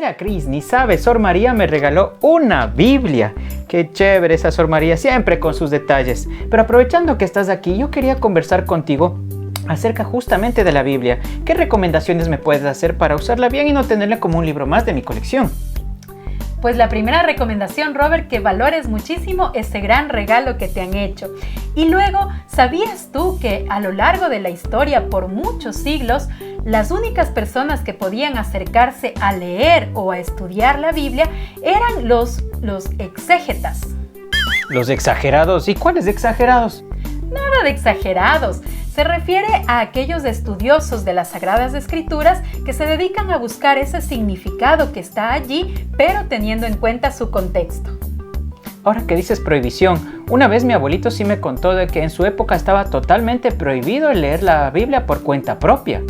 Mira, Cris, ni sabes, Sor María me regaló una Biblia. Qué chévere esa Sor María, siempre con sus detalles. Pero aprovechando que estás aquí, yo quería conversar contigo acerca justamente de la Biblia. ¿Qué recomendaciones me puedes hacer para usarla bien y no tenerla como un libro más de mi colección? Pues la primera recomendación, Robert, que valores muchísimo ese gran regalo que te han hecho. Y luego, ¿sabías tú que a lo largo de la historia, por muchos siglos, las únicas personas que podían acercarse a leer o a estudiar la Biblia eran los exégetas? ¿Los exagerados? ¿Y cuáles exagerados? Nada de exagerados. Se refiere a aquellos estudiosos de las Sagradas Escrituras que se dedican a buscar ese significado que está allí, pero teniendo en cuenta su contexto. Ahora que dices prohibición, una vez mi abuelito sí me contó de que en su época estaba totalmente prohibido el leer la Biblia por cuenta propia.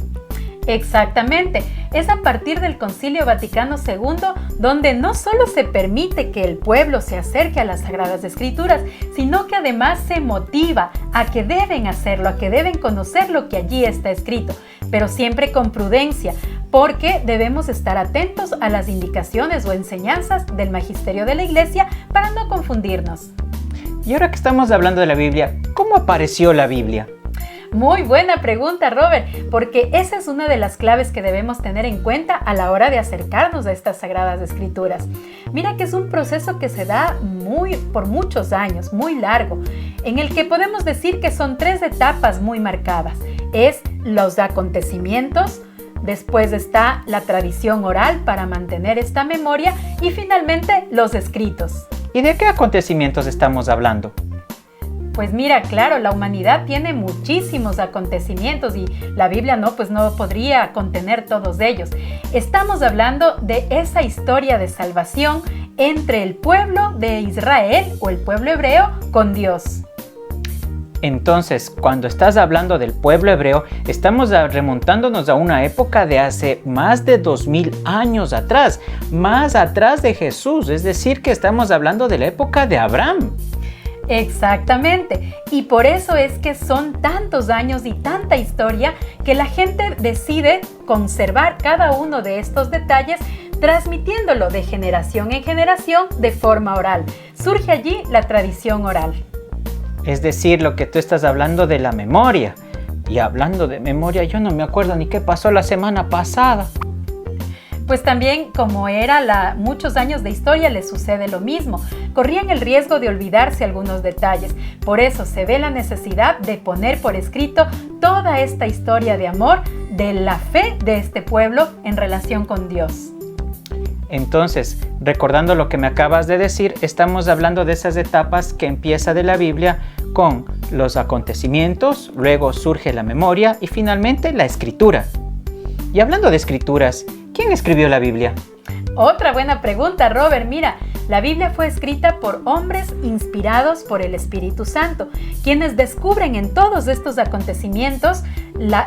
Exactamente, es a partir del Concilio Vaticano II donde no solo se permite que el pueblo se acerque a las Sagradas Escrituras, sino que además se motiva a que deben hacerlo, a que deben conocer lo que allí está escrito, pero siempre con prudencia, porque debemos estar atentos a las indicaciones o enseñanzas del magisterio de la Iglesia para no confundirnos. Y ahora que estamos hablando de la Biblia, ¿cómo apareció la Biblia? Muy buena pregunta, Robert, porque esa es una de las claves que debemos tener en cuenta a la hora de acercarnos a estas Sagradas Escrituras. Mira que es un proceso que se da por muchos años, muy largo, en el que podemos decir que son 3 etapas muy marcadas. Es los acontecimientos, después está la tradición oral para mantener esta memoria y finalmente los escritos. ¿Y de qué acontecimientos estamos hablando? Pues mira, claro, la humanidad tiene muchísimos acontecimientos y la Biblia no podría contener todos ellos. Estamos hablando de esa historia de salvación entre el pueblo de Israel o el pueblo hebreo con Dios. Entonces, cuando estás hablando del pueblo hebreo, estamos remontándonos a una época de hace más de 2000 años atrás, más atrás de Jesús, es decir, que estamos hablando de la época de Abraham. Exactamente, y por eso es que son tantos años y tanta historia que la gente decide conservar cada uno de estos detalles, transmitiéndolo de generación en generación de forma oral. Surge allí la tradición oral. Es decir, lo que tú estás hablando de la memoria. Y hablando de memoria, yo no me acuerdo ni qué pasó la semana pasada. Pues también, como era muchos años de historia, les sucede lo mismo. Corrían el riesgo de olvidarse algunos detalles. Por eso se ve la necesidad de poner por escrito toda esta historia de amor, de la fe de este pueblo en relación con Dios. Entonces, recordando lo que me acabas de decir, estamos hablando de esas etapas que empieza de la Biblia con los acontecimientos, luego surge la memoria y finalmente la escritura. Y hablando de escrituras, ¿quién escribió la Biblia? Otra buena pregunta, Robert. Mira, la Biblia fue escrita por hombres inspirados por el Espíritu Santo, quienes descubren en todos estos acontecimientos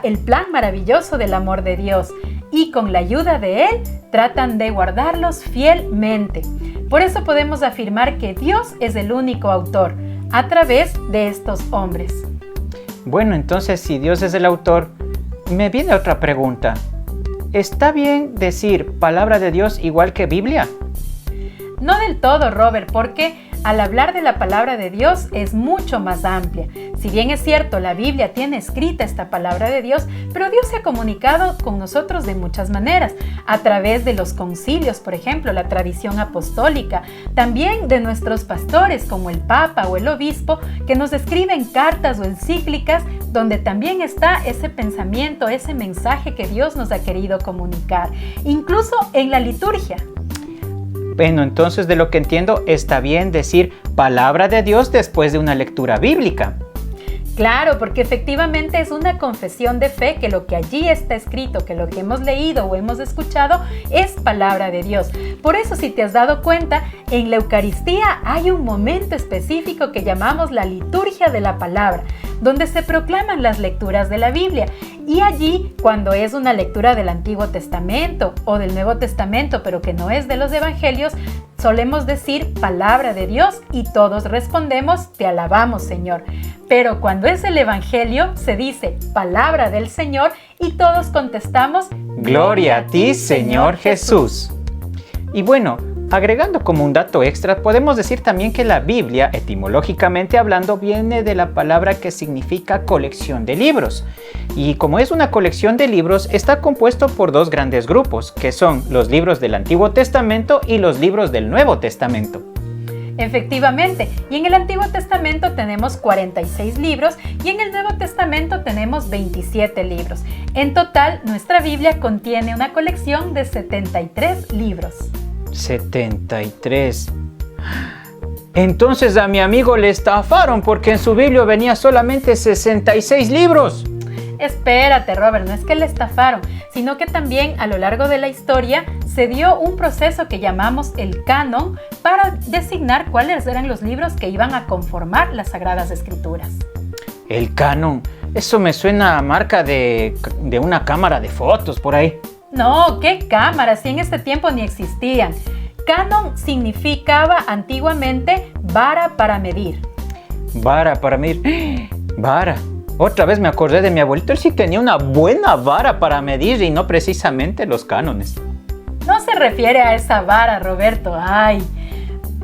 el plan maravilloso del amor de Dios y con la ayuda de Él tratan de guardarlos fielmente. Por eso podemos afirmar que Dios es el único autor a través de estos hombres. Bueno, entonces si Dios es el autor, me viene otra pregunta. ¿Está bien decir palabra de Dios igual que Biblia? No del todo, Robert, porque al hablar de la palabra de Dios es mucho más amplia. Si bien es cierto, la Biblia tiene escrita esta palabra de Dios, pero Dios se ha comunicado con nosotros de muchas maneras, a través de los concilios, por ejemplo, la tradición apostólica, también de nuestros pastores como el Papa o el Obispo, que nos escriben cartas o encíclicas donde también está ese pensamiento, ese mensaje que Dios nos ha querido comunicar, incluso en la liturgia. Bueno, entonces de lo que entiendo, está bien decir palabra de Dios después de una lectura bíblica. Claro, porque efectivamente es una confesión de fe que lo que allí está escrito, que lo que hemos leído o hemos escuchado es palabra de Dios. Por eso, si te has dado cuenta, en la Eucaristía hay un momento específico que llamamos la liturgia de la palabra, donde se proclaman las lecturas de la Biblia. Y allí, cuando es una lectura del Antiguo Testamento o del Nuevo Testamento, pero que no es de los Evangelios, solemos decir palabra de Dios y todos respondemos, te alabamos, Señor. Pero cuando es el Evangelio, se dice palabra del Señor y todos contestamos, Gloria a ti, Señor Jesús. Y bueno, agregando como un dato extra, podemos decir también que la Biblia, etimológicamente hablando, viene de la palabra que significa colección de libros. Y como es una colección de libros, está compuesto por dos grandes grupos, que son los libros del Antiguo Testamento y los libros del Nuevo Testamento. Efectivamente, y en el Antiguo Testamento tenemos 46 libros y en el Nuevo Testamento tenemos 27 libros. En total, nuestra Biblia contiene una colección de 73 libros. 73. Entonces a mi amigo le estafaron porque en su Biblia venía solamente 66 libros. Espérate, Robert, no es que le estafaron, sino que también a lo largo de la historia se dio un proceso que llamamos el canon para designar cuáles eran los libros que iban a conformar las Sagradas Escrituras. El canon, eso me suena a marca de una cámara de fotos por ahí. No, ¿qué cámaras? Si en este tiempo ni existían. Canon significaba antiguamente vara para medir. Vara para medir. Vara. Otra vez me acordé de mi abuelito. Él sí tenía una buena vara para medir y no precisamente los cánones. No se refiere a esa vara, Roberto. Ay.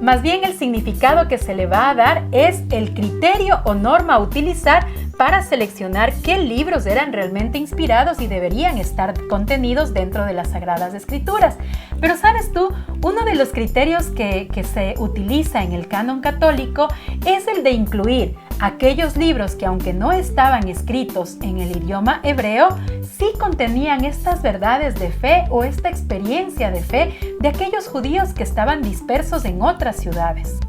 Más bien el significado que se le va a dar es el criterio o norma a utilizar para seleccionar qué libros eran realmente inspirados y deberían estar contenidos dentro de las Sagradas Escrituras. Pero ¿sabes tú? Uno de los criterios que se utiliza en el canon católico es el de incluir aquellos libros que, aunque no estaban escritos en el idioma hebreo, sí contenían estas verdades de fe o esta experiencia de fe de aquellos judíos que estaban dispersos en otras ciudades.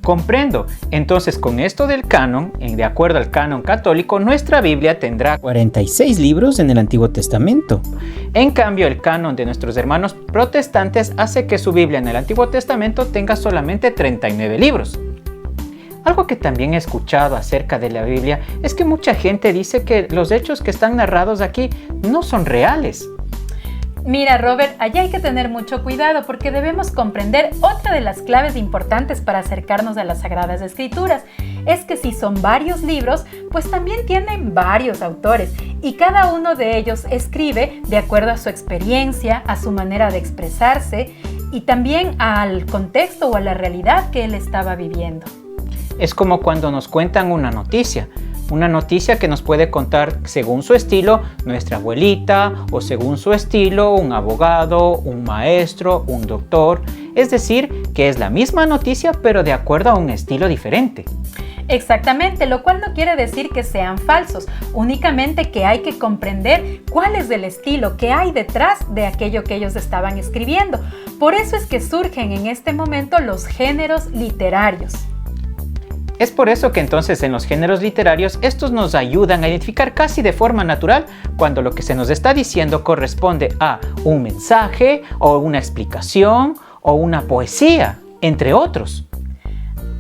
Comprendo. Entonces, con esto del canon, de acuerdo al canon católico, nuestra Biblia tendrá 46 libros en el Antiguo Testamento. En cambio, el canon de nuestros hermanos protestantes hace que su Biblia en el Antiguo Testamento tenga solamente 39 libros. Algo que también he escuchado acerca de la Biblia es que mucha gente dice que los hechos que están narrados aquí no son reales. Mira, Robert, allá hay que tener mucho cuidado porque debemos comprender otra de las claves importantes para acercarnos a las Sagradas Escrituras. Es que si son varios libros, pues también tienen varios autores y cada uno de ellos escribe de acuerdo a su experiencia, a su manera de expresarse y también al contexto o a la realidad que él estaba viviendo. Es como cuando nos cuentan una noticia que nos puede contar según su estilo nuestra abuelita o según su estilo un abogado, un maestro, un doctor. Es decir, que es la misma noticia pero de acuerdo a un estilo diferente. Exactamente, lo cual no quiere decir que sean falsos, únicamente que hay que comprender cuál es el estilo que hay detrás de aquello que ellos estaban escribiendo. Por eso es que surgen en este momento los géneros literarios. Es por eso que entonces en los géneros literarios estos nos ayudan a identificar casi de forma natural cuando lo que se nos está diciendo corresponde a un mensaje o una explicación o una poesía, entre otros.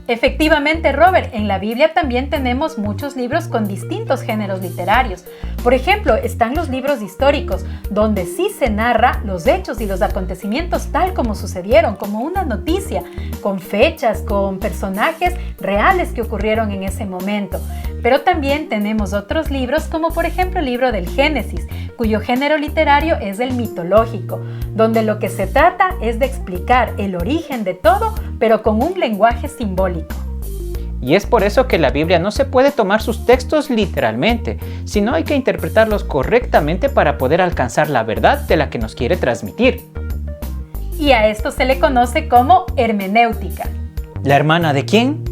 Efectivamente, Robert, en la Biblia también tenemos muchos libros con distintos géneros literarios. Por ejemplo, están los libros históricos, donde sí se narra los hechos y los acontecimientos tal como sucedieron, como una noticia, con fechas, con personajes reales que ocurrieron en ese momento. Pero también tenemos otros libros, como por ejemplo el libro del Génesis, cuyo género literario es el mitológico, donde lo que se trata es de explicar el origen de todo, pero con un lenguaje simbólico. Y es por eso que la Biblia no se puede tomar sus textos literalmente, sino hay que interpretarlos correctamente para poder alcanzar la verdad de la que nos quiere transmitir. Y a esto se le conoce como hermenéutica. ¿La hermana de quién?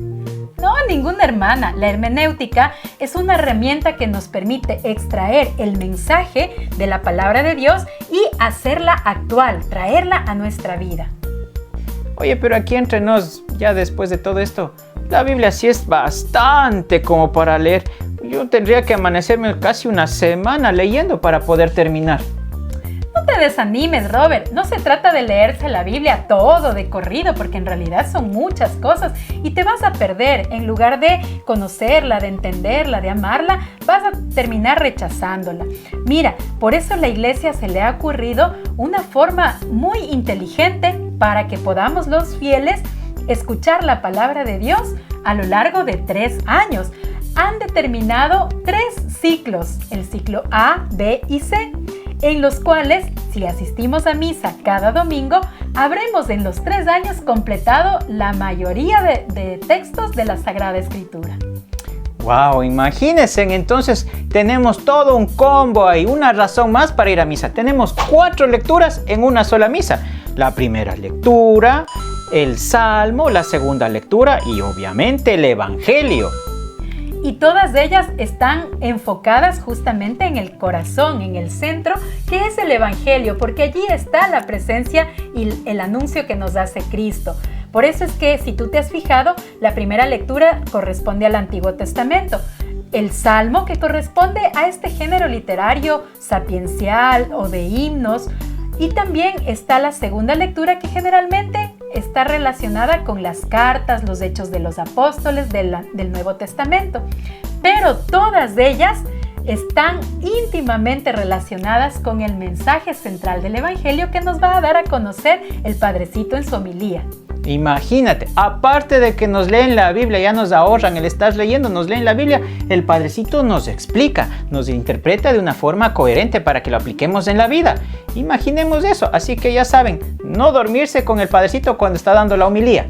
No, ninguna hermana. La hermenéutica es una herramienta que nos permite extraer el mensaje de la palabra de Dios y hacerla actual, traerla a nuestra vida. Oye, pero aquí entre nos, ya después de todo esto, la Biblia sí es bastante como para leer. Yo tendría que amanecerme casi una semana leyendo para poder terminar. No te desanimes, Robert. No se trata de leerse la Biblia todo de corrido, porque en realidad son muchas cosas y te vas a perder. En lugar de conocerla, de entenderla, de amarla, vas a terminar rechazándola. Mira, por eso a la iglesia se le ha ocurrido una forma muy inteligente para que podamos los fieles escuchar la palabra de Dios a lo largo de 3 años. Han determinado 3 ciclos, el ciclo A, B y C, en los cuales, si asistimos a misa cada domingo, habremos en los 3 años completado la mayoría de textos de la Sagrada Escritura. Wow, imagínense, entonces tenemos todo un combo ahí, una razón más para ir a misa. Tenemos 4 lecturas en una sola misa. La primera lectura, el Salmo, la segunda lectura y obviamente el Evangelio. Y todas ellas están enfocadas justamente en el corazón, en el centro, que es el Evangelio, porque allí está la presencia y el anuncio que nos hace Cristo. Por eso es que, si tú te has fijado, la primera lectura corresponde al Antiguo Testamento. El Salmo, que corresponde a este género literario sapiencial o de himnos. Y también está la segunda lectura, que generalmente está relacionada con las cartas, los hechos de los apóstoles del Nuevo Testamento. Pero todas ellas están íntimamente relacionadas con el mensaje central del Evangelio que nos va a dar a conocer el Padrecito en su homilía. Imagínate, aparte de que nos leen la Biblia, ya nos ahorran el estar leyendo, nos leen la Biblia, el Padrecito nos explica, nos interpreta de una forma coherente para que lo apliquemos en la vida. Imaginemos eso, así que ya saben, no dormirse con el Padrecito cuando está dando la homilía.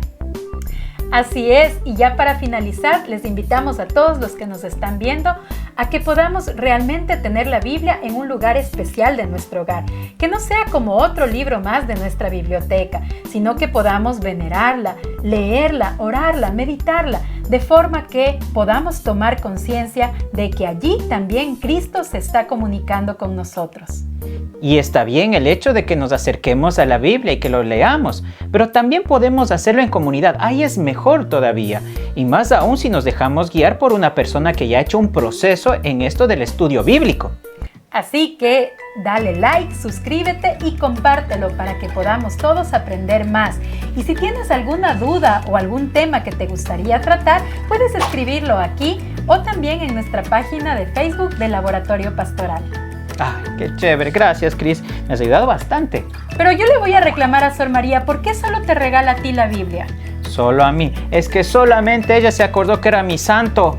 Así es, y ya para finalizar, les invitamos a todos los que nos están viendo a que podamos realmente tener la Biblia en un lugar especial de nuestro hogar, que no sea como otro libro más de nuestra biblioteca, sino que podamos venerarla, leerla, orarla, meditarla, de forma que podamos tomar conciencia de que allí también Cristo se está comunicando con nosotros. Y está bien el hecho de que nos acerquemos a la Biblia y que lo leamos, pero también podemos hacerlo en comunidad. Ahí es mejor todavía, y más aún si nos dejamos guiar por una persona que ya ha hecho un proceso en esto del estudio bíblico. Así que dale like, suscríbete y compártelo para que podamos todos aprender más. Y si tienes alguna duda o algún tema que te gustaría tratar, puedes escribirlo aquí o también en nuestra página de Facebook del Laboratorio Pastoral. ¡Ay, qué chévere! Gracias, Cris. Me has ayudado bastante. Pero yo le voy a reclamar a Sor María, ¿por qué solo te regala a ti la Biblia? Solo a mí. Es que solamente ella se acordó que era mi santo.